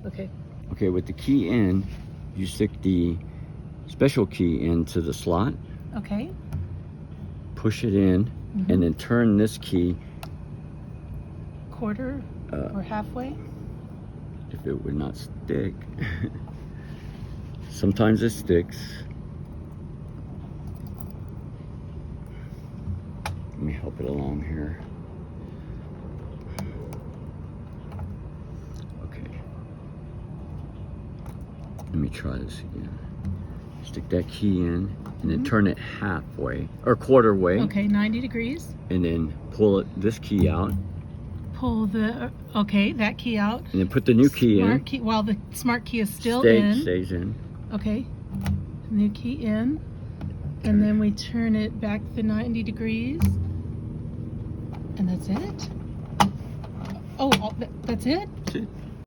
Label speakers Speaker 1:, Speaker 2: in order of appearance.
Speaker 1: Okay.
Speaker 2: Okay, with the key in, you stick the special key into the slot.
Speaker 1: Okay.
Speaker 2: Push it in, and then turn this key.
Speaker 1: Quarter or halfway?
Speaker 2: If it would not stick. Sometimes it sticks. Let me help it along here. Okay. Let me try this again. Stick that key in, and then turn it halfway, or quarter way.
Speaker 1: Okay, 90 degrees.
Speaker 2: And then pull this key out.
Speaker 1: Pull the, okay, that key out.
Speaker 2: And then put the new key in.
Speaker 1: Key, while the smart key is still in.
Speaker 2: Stays in.
Speaker 1: Okay. New key in. And then we turn it back the 90 degrees. And that's it? Oh, that's it?
Speaker 2: That's it.